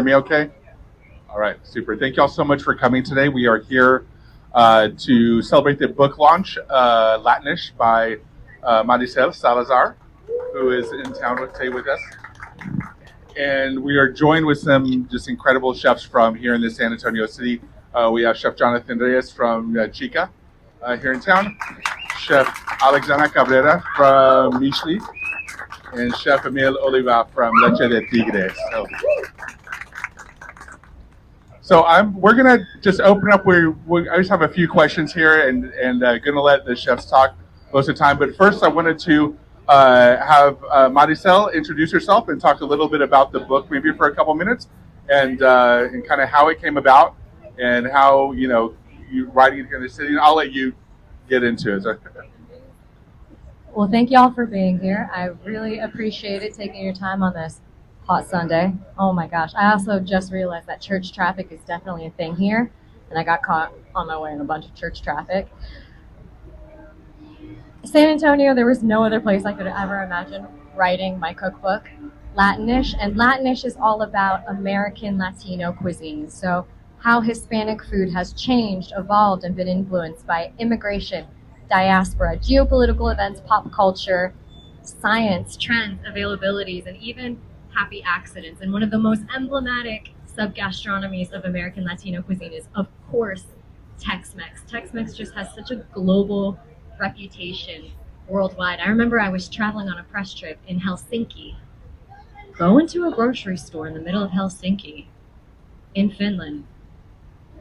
Me okay? All right, super. Thank you all so much for coming today. We are here to celebrate the book launch, Latinish by Marisel Salazar, who is in town today with us. And we are joined with some just incredible chefs from here in the San Antonio city. We have Chef Jonathan Reyes from Chika here in town, Chef Alexana Cabrera from Mixtli, and Chef Emil Oliva from Leche de Tigre. We're gonna just open up. I just have a few questions here, and gonna let the chefs talk most of the time. But first, I wanted to have Marisel introduce herself and talk a little bit about the book, maybe for a couple minutes, and kind of how it came about and how you writing it here in the city. And I'll let you get into it. Well, thank y'all for being here. I really appreciate it, taking your time on this hot Sunday. Oh my gosh. I also just realized that church traffic is definitely a thing here, and I got caught on my way in a bunch of church traffic. San Antonio, there was no other place I could ever imagine writing my cookbook, Latinish, and Latinish is all about American Latino cuisine. So how Hispanic food has changed, evolved, and been influenced by immigration, diaspora, geopolitical events, pop culture, science, trends, availabilities, and even happy accidents. And one of the most emblematic subgastronomies of American Latino cuisine is, of course, Tex-Mex. Tex-Mex just has such a global reputation worldwide. I remember I was traveling on a press trip in Helsinki, go into a grocery store in the middle of Helsinki in Finland,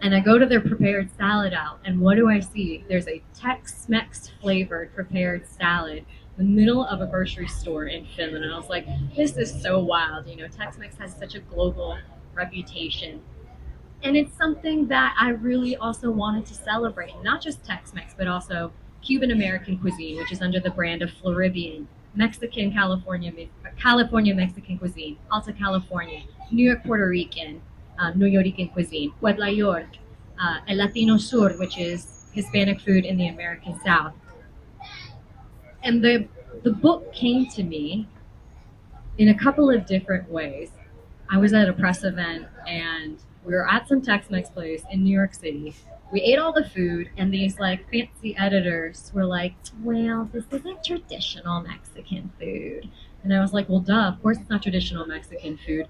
and I go to their prepared salad aisle, and what do I see? There's a Tex-Mex flavored prepared salad in the middle of a grocery store in Finland. And I was like, this is so wild. Tex-Mex has such a global reputation. And it's something that I really also wanted to celebrate, not just Tex-Mex, but also Cuban American cuisine, which is under the brand of Floridian, Mexican, California Mexican cuisine, Alta California, New York Puerto Rican, New Yorican cuisine, Puebla York, El Latino Sur, which is Hispanic food in the American South. And the book came to me in a couple of different ways. I was at a press event and we were at some Tex-Mex place in New York City. We ate all the food, and these fancy editors were like, well, this isn't traditional Mexican food. And I was like, well, duh, of course it's not traditional Mexican food.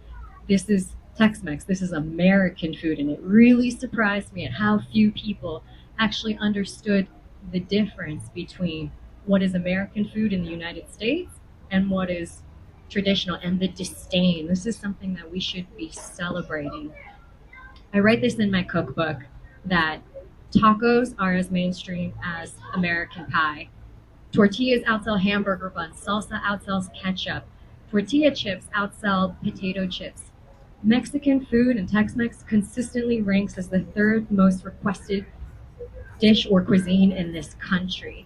This is Tex-Mex, this is American food. And it really surprised me at how few people actually understood the difference between what is American food in the United States and what is traditional, and the disdain. This is something that we should be celebrating. I write this in my cookbook that tacos are as mainstream as American pie. Tortillas outsell hamburger buns. Salsa outsells ketchup. Tortilla chips outsell potato chips. Mexican food and Tex-Mex consistently ranks as the third most requested dish or cuisine in this country.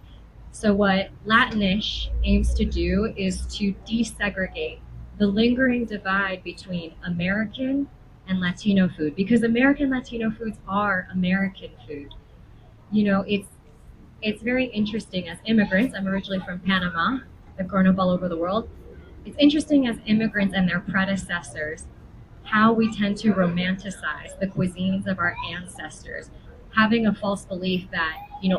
So what Latinish aims to do is to desegregate the lingering divide between American and Latino food, because American Latino foods are American food. It's very interesting as immigrants. I'm originally from Panama. I've grown up all over the world. It's interesting as immigrants and their predecessors how we tend to romanticize the cuisines of our ancestors, having a false belief that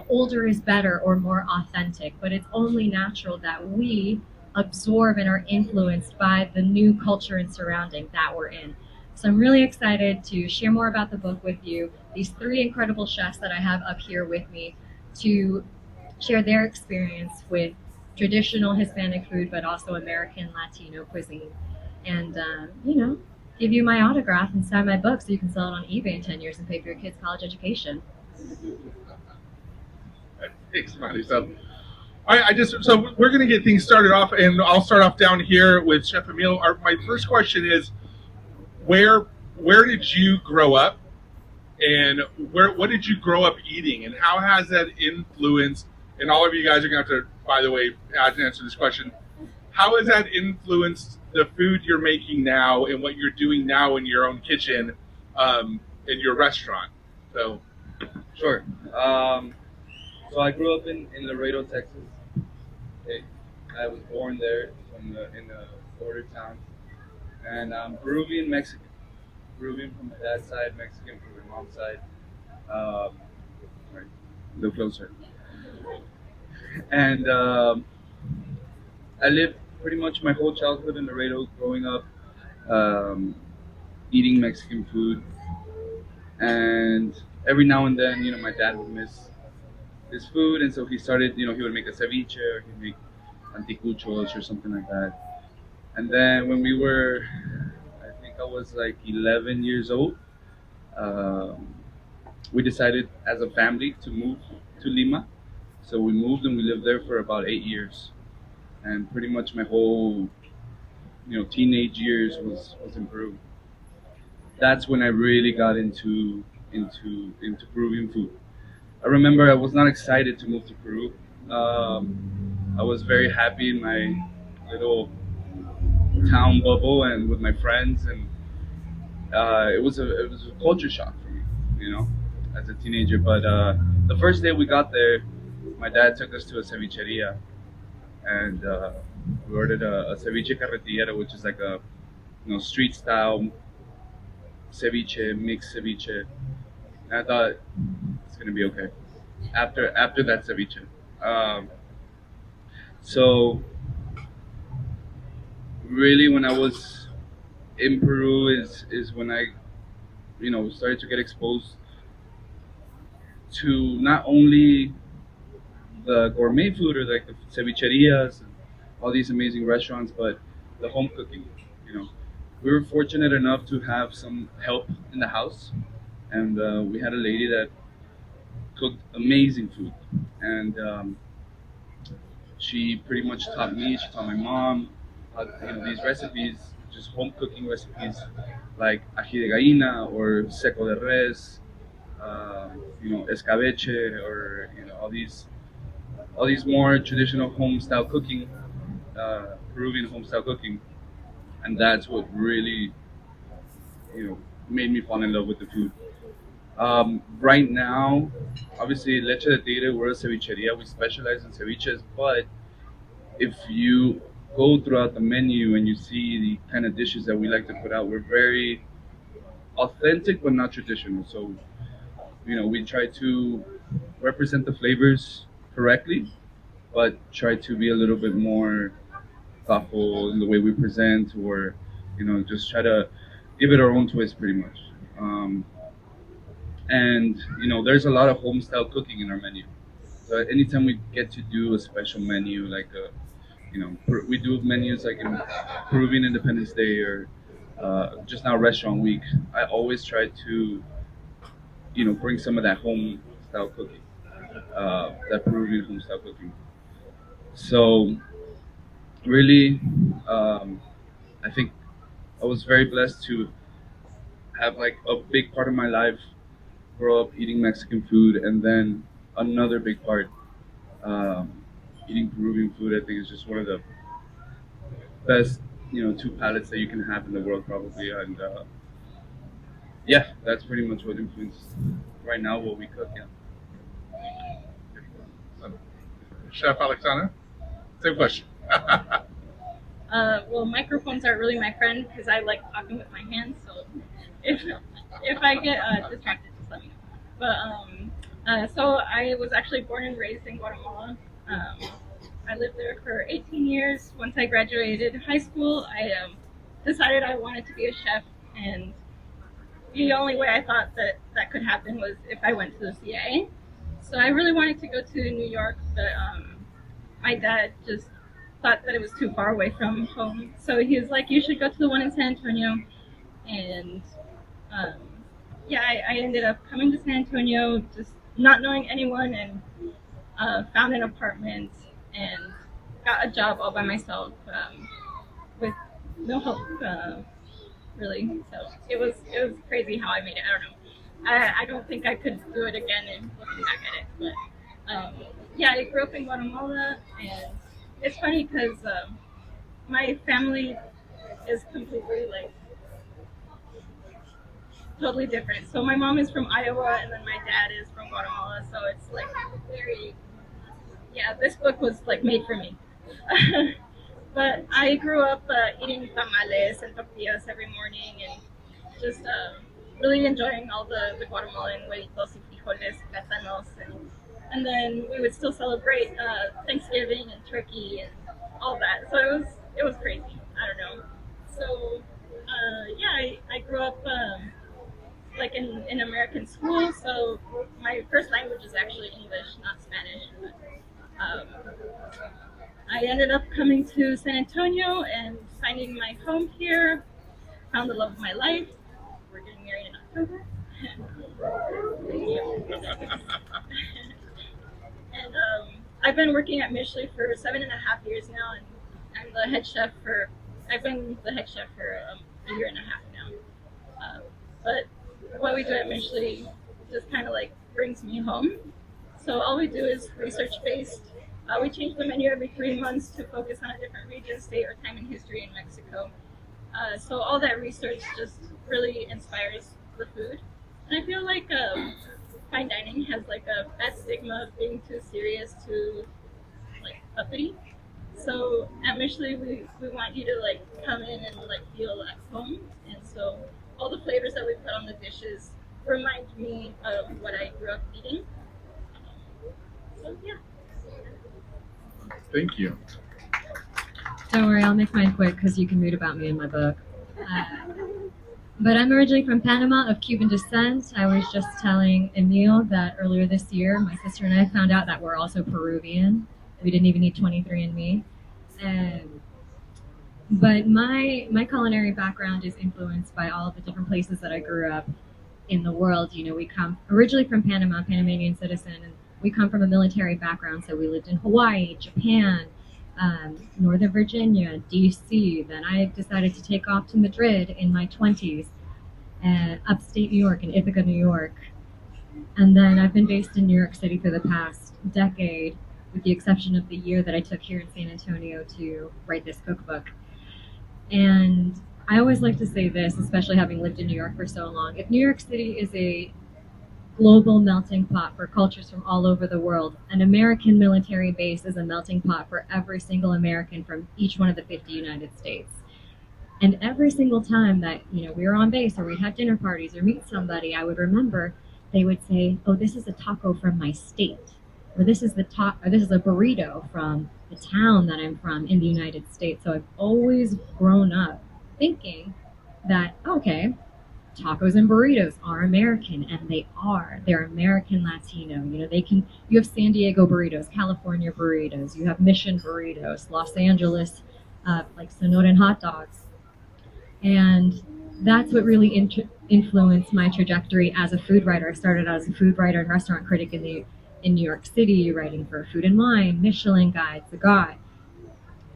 older is better or more authentic, but it's only natural that we absorb and are influenced by the new culture and surrounding that we're in. So I'm really excited to share more about the book with you, these three incredible chefs that I have up here with me to share their experience with traditional Hispanic food, but also American Latino cuisine. And, give you my autograph and sign my book so you can sell it on eBay in 10 years and pay for your kids' college education. Thanks, Marisel. All right, so we're going to get things started off, and I'll start off down here with Chef Emil. My first question is, where did you grow up, and what did you grow up eating, and how has that influenced? And all of you guys are going to have to, by the way, answer this question. How has that influenced the food you're making now and what you're doing now in your own kitchen, in your restaurant? So, sure. So I grew up in Laredo, Texas. I was born there in the border town, and I'm Peruvian Mexican. Peruvian from my dad's side, Mexican from my mom's side. Right, a little closer. And I lived pretty much my whole childhood in Laredo, growing up, um, eating Mexican food. And every now and then, my dad would miss his food, and so he started. He would make a ceviche or he'd make anticuchos or something like that. And then when we were, I think I was like 11 years old, um, we decided as a family to move to Lima. So we moved and we lived there for about 8 years, and pretty much my whole teenage years was in Peru. That's when I really got into Peruvian food. I remember I was not excited to move to Peru. I was very happy in my little town bubble and with my friends, and it was a culture shock for me, you know, as a teenager. But the first day we got there, my dad took us to a cevicheria, and we ordered a ceviche carretillera, which is like a street style ceviche, mixed ceviche. And I thought it's gonna be okay. After that ceviche, um, so really when I was in Peru is when I started to get exposed to not only the gourmet food or like the cevicherias and all these amazing restaurants, but the home cooking. You know, we were fortunate enough to have some help in the house, and we had a lady that cooked amazing food, and she pretty much taught me. She taught my mom, these recipes, just home cooking recipes, like ají de gallina or seco de res, escabeche, or all these more traditional home style cooking, Peruvian home style cooking, and that's what really made me fall in love with the food. Right now, obviously, Leche de Tigre, we're a cevicheria. We specialize in ceviches, but if you go throughout the menu and you see the kind of dishes that we like to put out, we're very authentic but not traditional. So, we try to represent the flavors correctly, but try to be a little bit more thoughtful in the way we present, or just try to give it our own twist, pretty much. And there's a lot of home style cooking in our menu. So anytime we get to do a special menu, like we do menus like in Peruvian Independence Day, or just now Restaurant Week, I always try to bring some of that home style cooking, that Peruvian home style cooking. So really, I think I was very blessed to have like a big part of my life grow up eating Mexican food, and then another big part eating Peruvian food. I think is just one of the best, two palates that you can have in the world, probably. And yeah, that's pretty much what influenced right now what we cook. Yeah. Chef Alexana, same question. Well, microphones aren't really my friend because I like talking with my hands. So if if I get distracted, just let me know. But so I was actually born and raised in Guatemala. I lived there for 18 years. Once I graduated high school, I decided I wanted to be a chef, and the only way I thought that that could happen was if I went to the CIA. So I really wanted to go to New York, but my dad just thought that it was too far away from home. So he was like, "You should go to the one in San Antonio." And um, yeah, I ended up coming to San Antonio, just not knowing anyone, and found an apartment and got a job all by myself, with no help, really. So it was crazy how I made it. I don't know. I don't think I could do it again and looking back at it. But yeah, I grew up in Guatemala, and it's funny because my family is completely like totally different. So my mom is from Iowa, and then my dad is from Guatemala. So it's like very, yeah. This book was like made for me. But I grew up eating tamales and tortillas every morning, and just really enjoying all the Guatemalan huevitos y frijoles, plátanos, and then we would still celebrate Thanksgiving and turkey and all that. So it was crazy. I don't know. So yeah, I grew up like in American school, so my first language is actually English, not Spanish. But, I ended up coming to San Antonio and finding my home here. Found the love of my life. We're getting married in October. Thank you. And I've been working at Mixtli for 7.5 years now, and I'm the head chef for. I've been the head chef for a year and a half now. But what we do at Mixtli just kind of like brings me home. So all we do is research based. We change the menu every 3 months to focus on a different region, state, or time in history in Mexico. So all that research just really inspires the food. And I feel like fine dining has like a bad stigma of being too serious, too like uppity. So at Michelin, we want you to like come in and like feel at home. And so all the flavors that we put on the dishes remind me of what I grew up eating. So yeah. Thank you. Don't worry, I'll make mine quick because you can read about me in my book. But I'm originally from Panama of Cuban descent. I was just telling Emil that earlier this year, my sister and I found out that we're also Peruvian. We didn't even need 23andMe. But my culinary background is influenced by all of the different places that I grew up in the world. You know, we come originally from Panama, Panamanian citizen, and we come from a military background. So we lived in Hawaii, Japan, Northern Virginia, DC. Then I decided to take off to Madrid in my 20s, and upstate New York, in Ithaca, New York. And then I've been based in New York City for the past decade, with the exception of the year that I took here in San Antonio to write this cookbook. And I always like to say this, especially having lived in New York for so long. If New York City is a global melting pot for cultures from all over the world, an American military base is a melting pot for every single American from each one of the 50 United States. And every single time that, you know, we were on base or we had dinner parties or meet somebody, I would remember they would say, "Oh, this is a taco from my state," or "This is or this is a burrito from the town that I'm from in the United States." So I've always grown up thinking that, okay, tacos and burritos are American, and they are. They're American Latino. You know, you have San Diego burritos, California burritos, you have Mission burritos, Los Angeles, like Sonoran hot dogs. And that's what really influenced my trajectory as a food writer. I started out as a food writer and restaurant critic in New York City, writing for Food and Wine, Michelin Guide, The God.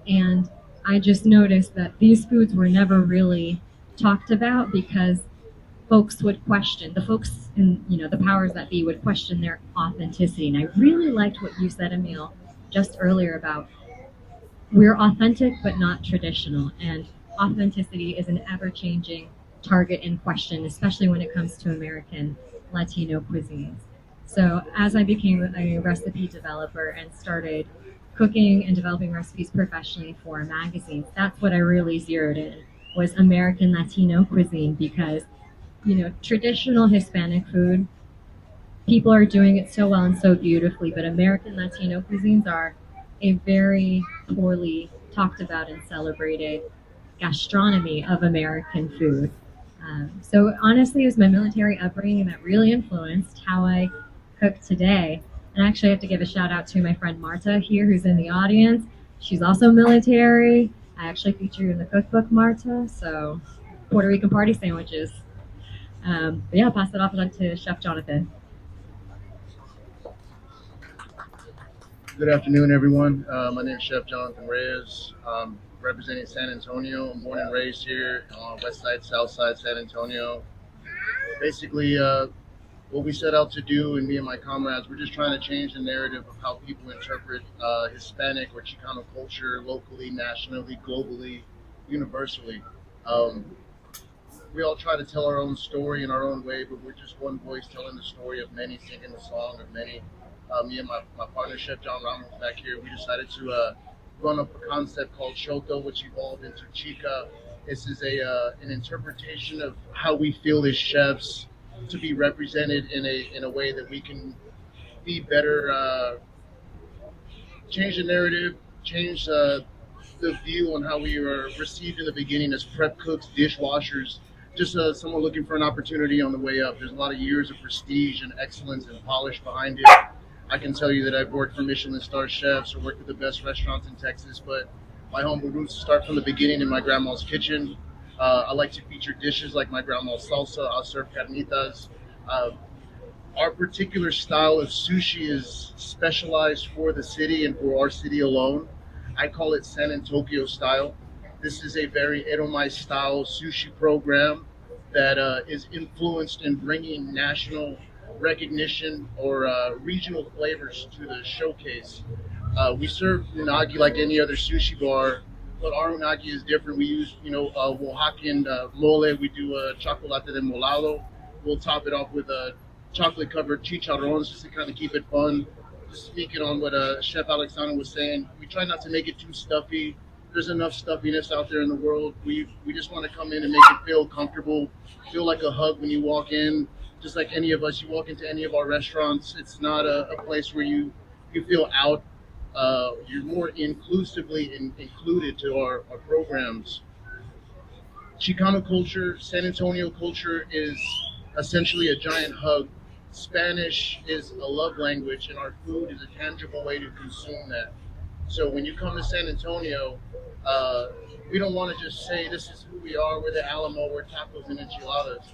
And I just noticed that these foods were never really talked about because folks would question, the folks in, you know, the powers that be would question their authenticity. And I really liked what you said, Emil, just earlier about we're authentic but not traditional. And authenticity is an ever-changing target and question, especially when it comes to American Latino cuisines. So as I became a recipe developer and started cooking and developing recipes professionally for magazines, that's what I really zeroed in, was American Latino cuisine, because, you know, traditional Hispanic food, people are doing it so well and so beautifully, but American Latino cuisines are a very poorly talked about and celebrated gastronomy of American food. So honestly, it was my military upbringing that really influenced how I cook today. And I actually have to give a shout out to my friend Marta here, who's in the audience. She's also military. I actually feature you in the cookbook, Marta. So Puerto Rican party sandwiches. But yeah, I'll pass it off to Chef Jonathan. Good afternoon, everyone. My name is Chef Jonathan Reyes, representing San Antonio. I'm born and raised here on West Side, South Side, San Antonio. Basically, what we set out to do, and me and my comrades, we're just trying to change the narrative of how people interpret Hispanic or Chicano culture locally, nationally, globally, universally. We all try to tell our own story in our own way, but we're just one voice telling the story of many, singing the song of many. Me and my partner, Chef John Ramos, back here, we decided to run up a concept called Shoto, which evolved into Chika, This is an interpretation of how we feel as chefs to be represented in a way that we can be better, change the narrative, change the view on how we are received in the beginning as prep cooks, dishwashers, just someone looking for an opportunity on the way up. There's a lot of years of prestige and excellence and polish behind it. I can tell you that I've worked for Michelin star chefs or worked with the best restaurants in Texas, but my humble roots start from the beginning in my grandma's kitchen. I like to feature dishes like my grandma's salsa. I'll serve carnitas. Uh, our particular style of sushi is specialized for the city and for our city alone. I call it San Antonio style. This is a very Eromai style sushi program that is influenced in bringing national recognition or regional flavors to the showcase. We serve unagi like any other sushi bar, but our unagi is different. We use, Oaxacan mole. We do chocolate de molado. We'll top it off with chocolate covered chicharrones just to kind of keep it fun. Just speaking on what Chef Alexana was saying, we try not to make it too stuffy. There's enough stuffiness out there in the world. We just want to come in and make it feel comfortable, feel like a hug when you walk in. Just like any of us, you walk into any of our restaurants, it's not a place where you feel out. You're more inclusively included to our programs. Chicano culture, San Antonio culture is essentially a giant hug. Spanish is a love language, and our food is a tangible way to consume that. So when you come to San Antonio, we don't want to just say this is who we are. We're the Alamo. We're tacos and enchiladas.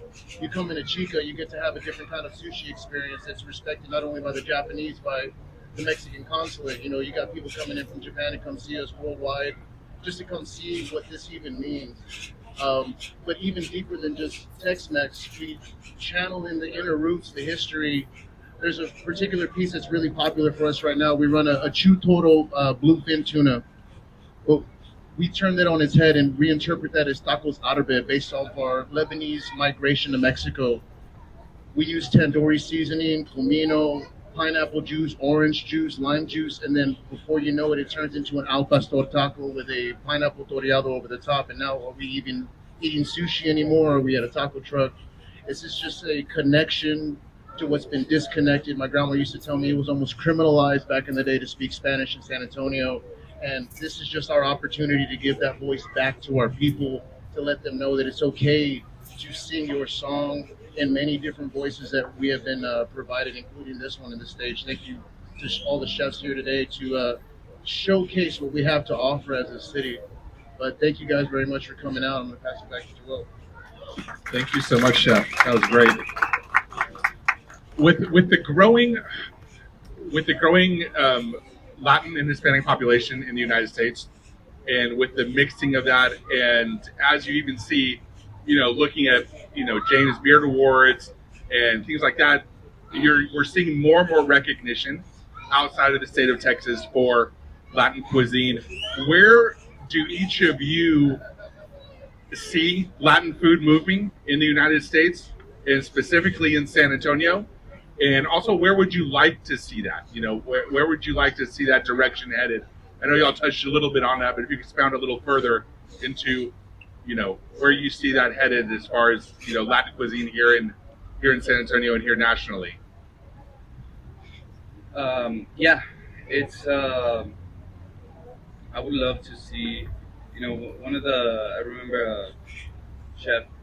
You come into Chika, you get to have a different kind of sushi experience that's respected not only by the Japanese, by the Mexican consulate. You got people coming in from Japan to come see us worldwide, just to come see what this even means. But even deeper than just Tex-Mex, we channel in the inner roots, the history. There's a particular piece that's really popular for us right now. We run a chutoro bluefin tuna. But we turn that on its head and reinterpret that as tacos árabe based off our Lebanese migration to Mexico. We use tandoori seasoning, comino, pineapple juice, orange juice, lime juice, and then before you know it, it turns into an al pastor taco with a pineapple toreado over the top. And now, are we even eating sushi anymore? Or are we at a taco truck? This is just a connection to what's been disconnected. My grandma used to tell me it was almost criminalized back in the day to speak Spanish in San Antonio. And this is just our opportunity to give that voice back to our people, to let them know that it's okay to sing your song in many different voices that we have been provided, including this one in the stage. Thank you to all the chefs here today to showcase what we have to offer as a city. But thank you guys very much for coming out. I'm going to pass it back to Joel. Thank you so much, Chef. That was great. With the growing Latin and Hispanic population in the United States, and with the mixing of that, and as you even see, looking at James Beard Awards and things like that, we're seeing more and more recognition outside of the state of Texas for Latin cuisine. Where do each of you see Latin food moving in the United States, and specifically in San Antonio? And also, where would you like to see that? Where would you like to see that direction headed? I know y'all touched a little bit on that, but if you could expound a little further into, where you see that headed as far as, Latin cuisine here in San Antonio and here nationally. Yeah, it's. I would love to see, I remember a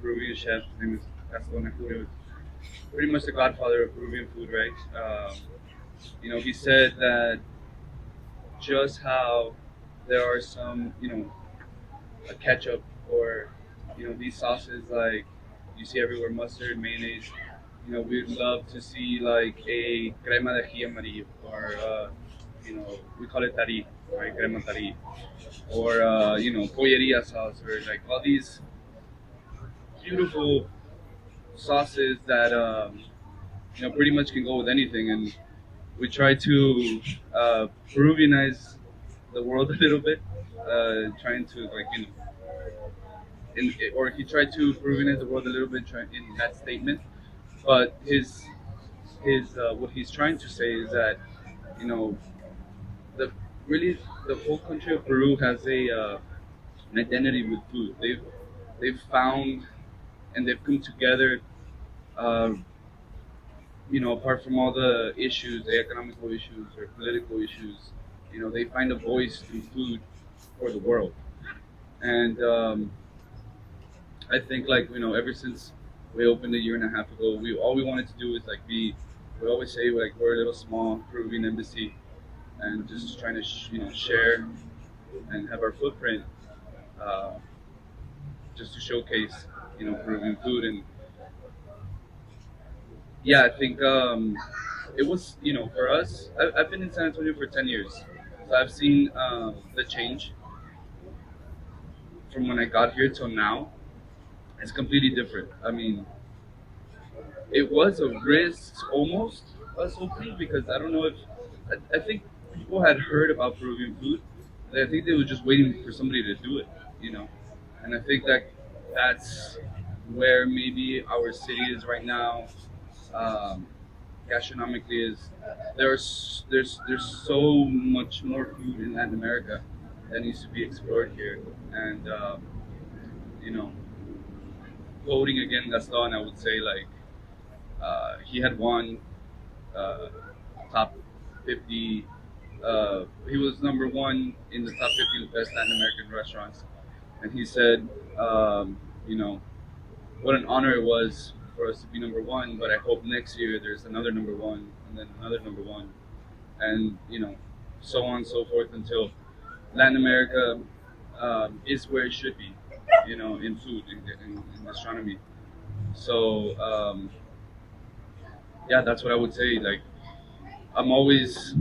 Peruvian chef, his name is Alexana, who was pretty much the godfather of Peruvian food, right? He said that just how there are some, a ketchup or, these sauces like you see everywhere, mustard, mayonnaise. We'd love to see like a crema de ají amarillo, or, we call it tari, right? Crema tari. Or, polleria sauce, or like all these beautiful sauces that, pretty much can go with anything. And we try to Peruvianize the world a little bit, trying to or he tried to Peruvianize the world a little bit in that statement. But his what he's trying to say is that the really the whole country of Peru has an identity with food. they've found and they've come together. Uh, apart from all the issues, the economical issues or political issues, they find a voice through food for the world. And I think like ever since we opened a year and a half ago, we all we wanted to do is like be. We always say like we're a little small Peruvian embassy, and just trying to share and have our footprint, uh, just to showcase Peruvian food. And yeah, I think it was for us. I've been in San Antonio for 10 years, so I've seen the change from when I got here till now. It's completely different. I mean, it was a risk almost us opening because I don't know if I think people had heard about Peruvian food. And I think they were just waiting for somebody to do it. And I think that that's where maybe our city is right now. Um, Gastronomically, is there's so much more food in Latin America that needs to be explored here, and you know, quoting again Gaston, I would say like he had won uh, top 50. He was number one in the top 50 best Latin American restaurants, and he said, you know, what an honor it was for us to be number one. But I hope next year there's another number one, and then another number one, and so on and so forth until Latin America is where it should be, in food, in gastronomy. So yeah, that's what I would say. Like I'm always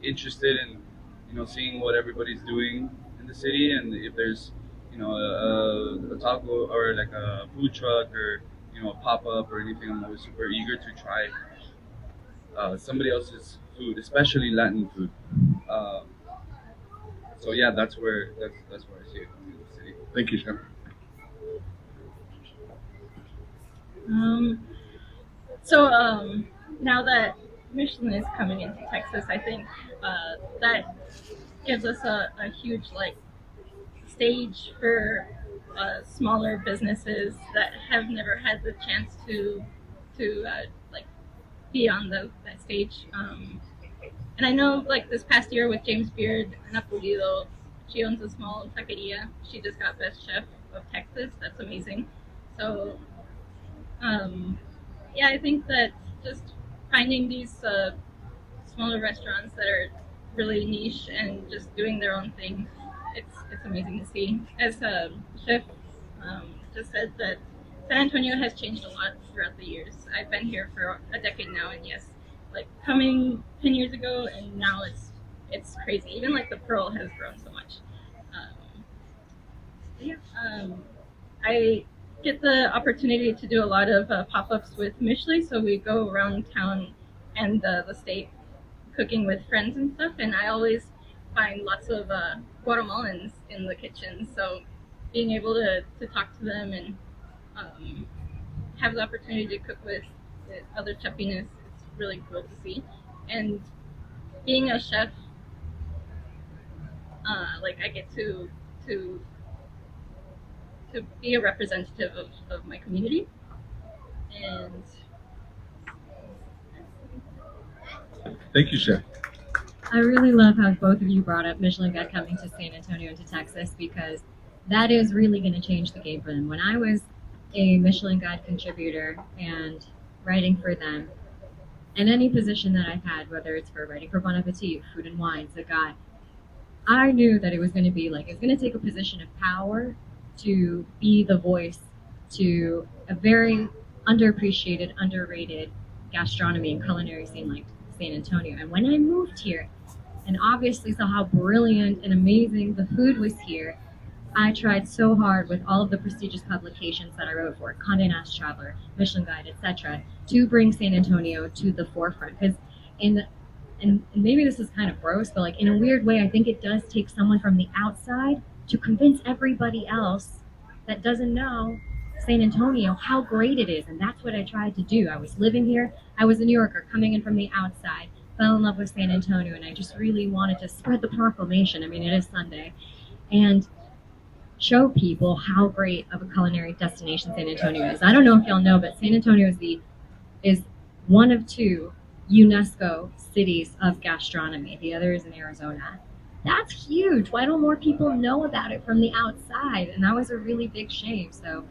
interested in seeing what everybody's doing in the city, and if there's a taco or like a food truck or a pop up or anything, I'm always super eager to try somebody else's food, especially Latin food. Um, so yeah, that's where I see it in the city. Thank you, Chef. Um, so now that Michelin is coming into Texas, I think that gives us a huge stage for smaller businesses that have never had the chance to be on that stage. And I know this past year with James Beard and Apulido, she owns a small taqueria. She just got Best Chef of Texas. That's amazing. So yeah, I think that just finding these smaller restaurants that are really niche and just doing their own thing, it's amazing to see. As Chef just said that San Antonio has changed a lot throughout the years. I've been here for a decade now, and yes, coming 10 years ago and now it's crazy. Even the Pearl has grown so much. Yeah, I get the opportunity to do a lot of pop-ups with Mixtli, so we go around town and the state cooking with friends and stuff, and I always find lots of Guatemalans in the kitchen, so being able to talk to them and have the opportunity to cook with other chefinas, it's really cool to see. And being a chef, I get to be a representative of my community. And Thank you, Chef. I really love how both of you brought up Michelin Guide coming to San Antonio and to Texas, because that is really going to change the game for them. When I was a Michelin Guide contributor and writing for them, in any position that I've had, whether it's for writing for Bon Appetit, Food and Wine, Zagat, I knew that it was going to be it's going to take a position of power to be the voice to a very underappreciated, underrated gastronomy and culinary scene like San Antonio. And when I moved here and obviously saw how brilliant and amazing the food was here, I tried so hard with all of the prestigious publications that I wrote for, Condé Nast Traveler, Michelin Guide, etc., to bring San Antonio to the forefront. Because and maybe this is kind of gross, but in a weird way, I think it does take someone from the outside to convince everybody else that doesn't know San Antonio how great it is. And that's what I tried to do. I was living here. I was a New Yorker coming in from the outside, fell in love with San Antonio, and I just really wanted to spread the proclamation. I mean, it is Sunday. And show people how great of a culinary destination San Antonio is. I don't know if y'all know, but San Antonio is one of two UNESCO cities of gastronomy. The other is in Arizona. That's huge. Why don't more people know about it from the outside? And that was a really big shame. So,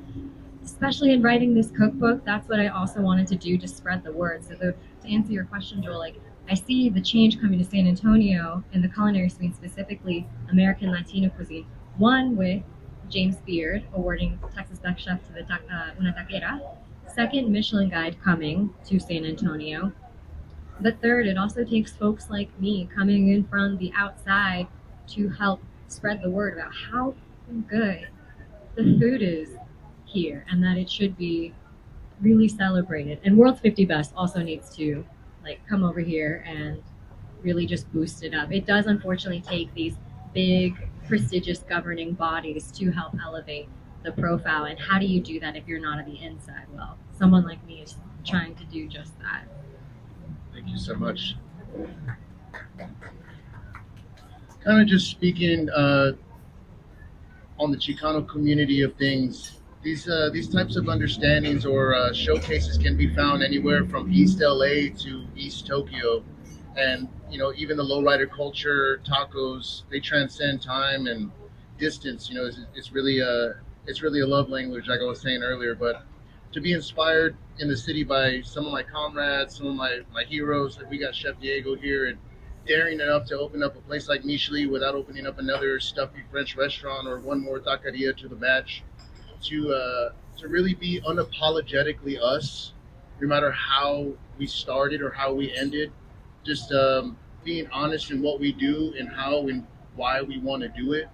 especially in writing this cookbook, that's what I also wanted to do to spread the word. So, to answer your question, Joel, like I see the change coming to San Antonio in the culinary scene, specifically American Latino cuisine. One with James Beard awarding Texas Best Chef to the Una Taquera. Second, Michelin Guide coming to San Antonio. The third, it also takes folks like me coming in from the outside to help spread the word about how good the food is here and that it should be really celebrated. And World's 50 Best also needs to like come over here and really just boost it up. It does unfortunately take these big prestigious governing bodies to help elevate the profile. And how do you do that if you're not on the inside? Well, someone like me is trying to do just that. Thank you so much. Kind of just speaking on the Chicano community of things, these types of understandings or showcases can be found anywhere from East LA to East Tokyo, and even the lowrider culture, tacos, they transcend time and distance. It's really a love language, like I was saying earlier. But to be inspired in the city by some of my comrades, some of my heroes, like we got Chef Diego here, and daring enough to open up a place like Mixtli without opening up another stuffy French restaurant or one more taqueria to the match, to really be unapologetically us, no matter how we started or how we ended. Just being honest in what we do and how and why we want to do it,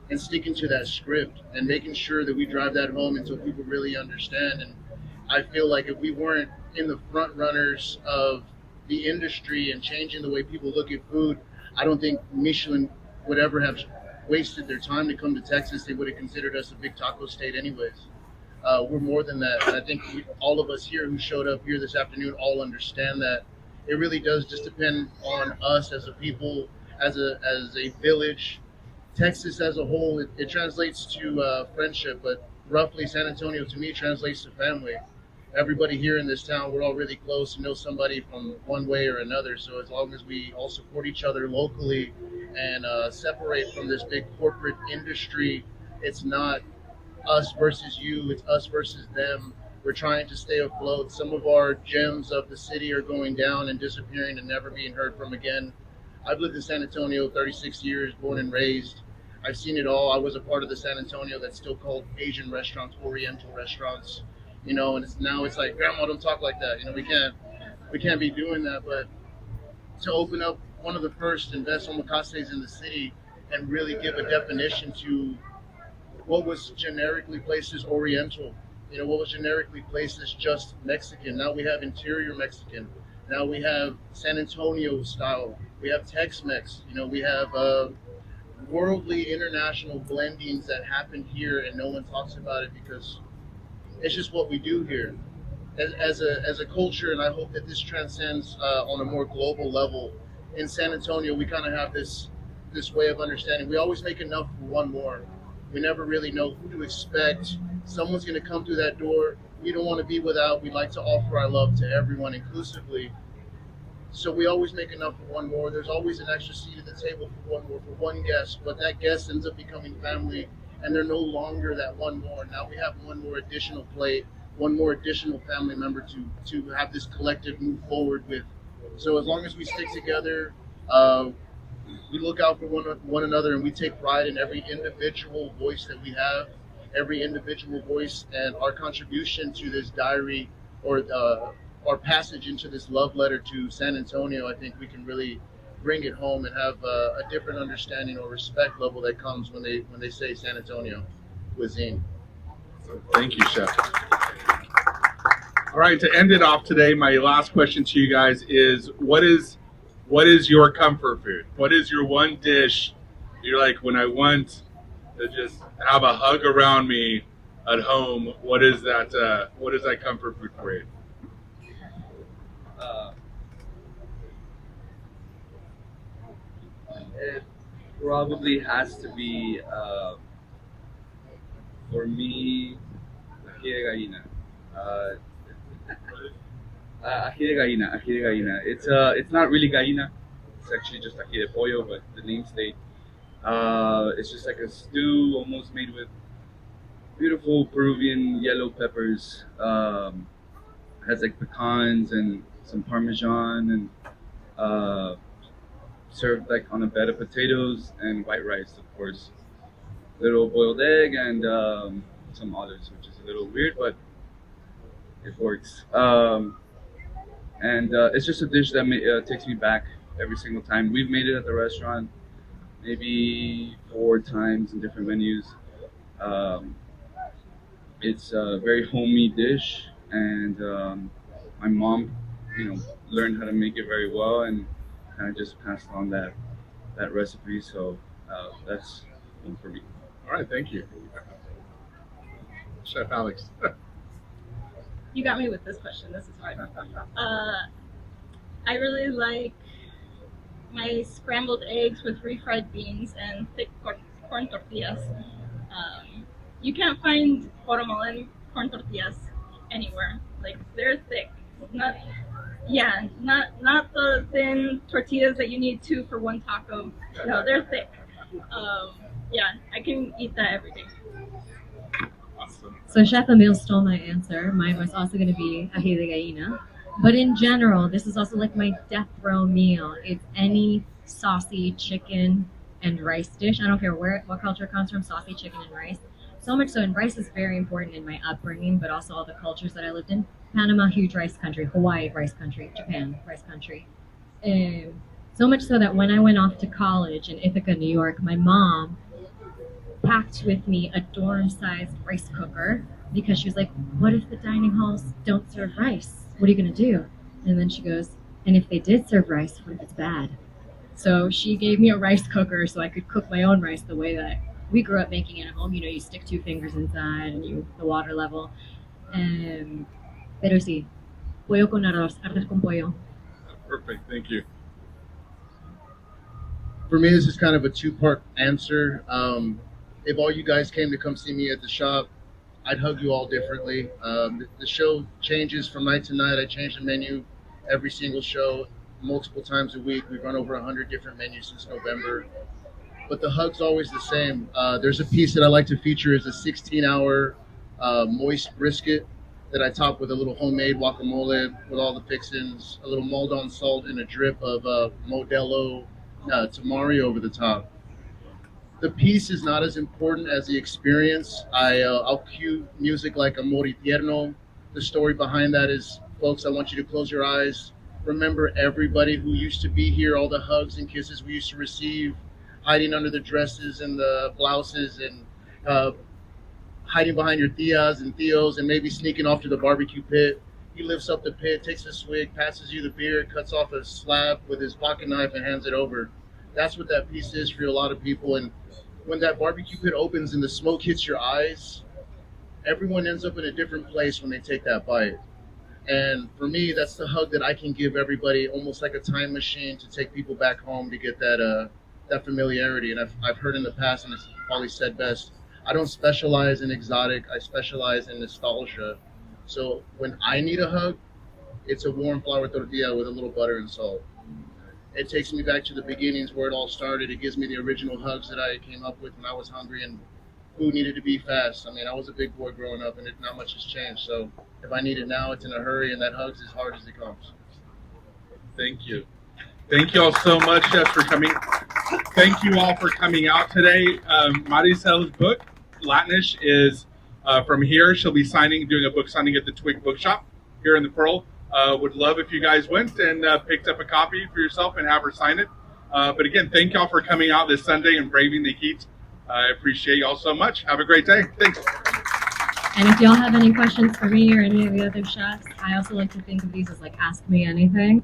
and sticking to that script and making sure that we drive that home until people really understand. And I feel like if we weren't in the front runners of the industry and changing the way people look at food, I don't think Michelin would ever have wasted their time to come to Texas. They would have considered us a big taco state anyways. We're more than that. And I think all of us here who showed up here this afternoon all understand that it really does just depend on us as a people, as a village. Texas as a whole, it translates to friendship, but roughly San Antonio to me translates to family. Everybody here in this town, we're all really close and know somebody from one way or another. So as long as we all support each other locally and separate from this big corporate industry, it's not us versus you, it's us versus them. We're trying to stay afloat. Some of our gems of the city are going down and disappearing and never being heard from again. I've lived in San Antonio 36 years, born and raised. I've seen it all. I was a part of the San Antonio that's still called Asian restaurants, Oriental restaurants, and it's like, grandma, don't talk like that. We can't be doing that. But to open up one of the first and best omakases in the city and really give a definition to what was generically placed as Oriental, what was generically placed as just Mexican. Now we have interior Mexican. Now we have San Antonio style. We have Tex-Mex. We have worldly international blendings that happen here, and no one talks about it because it's just what we do here as a culture. And I hope that this transcends on a more global level. In San Antonio, we kind of have this way of understanding. We always make enough for one more. We never really know who to expect. Someone's going to come through that door. We don't want to be without. We like to offer our love to everyone inclusively. So we always make enough for one more. There's always an extra seat at the table for one more, for one guest. But that guest ends up becoming family, and they're no longer that one more. Now we have one more additional plate, one more additional family member to have this collective move forward with. So as long as we stick together, we look out for one another, and we take pride in every individual voice that we have, every individual voice, and our contribution to this diary or our passage into this love letter to San Antonio. I think we can really bring it home and have a different understanding or respect level that comes when they say San Antonio cuisine. Thank you, Chef. All right, to end it off today, my last question to you guys is, what is your comfort food? What is your one dish you're like, when I want to just have a hug around me at home, what is that comfort food for you? It probably has to be For me, ají de gallina. Uh, ají de gallina. It's not really gallina. It's actually just ají de pollo, but the name state. It's just like a stew, almost made with beautiful Peruvian yellow peppers. Has like pecans and some parmesan and uh, served like on a bed of potatoes and white rice, of course. Little boiled egg and some olives, which is a little weird, but it works. And it's just a dish that takes me back every single time. We've made it at the restaurant maybe 4 times in different menus. Um, it's a very homey dish, and my mom, learned how to make it very well, and kind of just passed on that recipe. So that's one for me. All right, thank you. Chef Alex. You got me with this question. This is hard. I really like my scrambled eggs with refried beans and thick corn tortillas. You can't find Guatemalan corn tortillas anywhere. Like, they're thick. Not the thin tortillas that you need 2 for 1 taco. No, they're thick. Yeah, I can eat that every day. Awesome. So Chef Emil stole my answer. Mine was also going to be ají de gallina. But in general, this is also like my death row meal. It's any saucy chicken and rice dish. I don't care what culture it comes from, saucy chicken and rice. So much so, and rice is very important in my upbringing, but also all the cultures that I lived in. Panama, huge rice country. Hawaii, rice country. Japan, rice country. So much so that when I went off to college in Ithaca, New York, my mom packed with me a dorm-sized rice cooker because she was like, what if the dining halls don't serve rice? What are you going to do? And then she goes, and if they did serve rice, what if it's bad? So she gave me a rice cooker so I could cook my own rice the way that we grew up making it at home. You stick 2 fingers inside and the water level. Pero sí, pollo con arroz, arroz con pollo. Perfect, thank you. For me, this is kind of a 2-part answer. If all you guys came to come see me at the shop, I'd hug you all differently. The show changes from night to night. I change the menu every single show, multiple times a week. We've run over 100 different menus since November. But the hug's always the same. There's a piece that I like to feature is a 16-hour moist brisket that I top with a little homemade guacamole with all the fixins, a little Maldon salt, and a drip of Modelo tamari over the top. The piece is not as important as the experience. I'll cue music like Amor y Tierno. The story behind that is, folks, I want you to close your eyes. Remember everybody who used to be here, all the hugs and kisses we used to receive, hiding under the dresses and the blouses and hiding behind your tias and tios and maybe sneaking off to the barbecue pit. He lifts up the pit, takes a swig, passes you the beer, cuts off a slab with his pocket knife and hands it over. That's what that piece is for a lot of people. And when that barbecue pit opens and the smoke hits your eyes, everyone ends up in a different place when they take that bite. And for me, that's the hug that I can give everybody, almost like a time machine to take people back home to get that familiarity. And I've heard in the past, and it's probably said best, I don't specialize in exotic, I specialize in nostalgia. So when I need a hug, it's a warm flour tortilla with a little butter and salt. It takes me back to the beginnings where it all started. It gives me the original hugs that I came up with when I was hungry and food needed to be fast. I mean, I was a big boy growing up and not much has changed. So if I need it now, it's in a hurry, and that hug's as hard as it comes. Thank you. Thank you all so much, chefs, for coming. Thank you all for coming out today. Marisel's book, Latinish, is from here. She'll be doing a book signing at the Twig Bookshop here in the Pearl. Would love if you guys went and picked up a copy for yourself and have her sign it. But again, thank y'all for coming out this Sunday and braving the heat. I appreciate y'all so much. Have a great day. Thanks. And if y'all have any questions for me or any of the other chefs, I also like to think of these as like Ask Me Anything.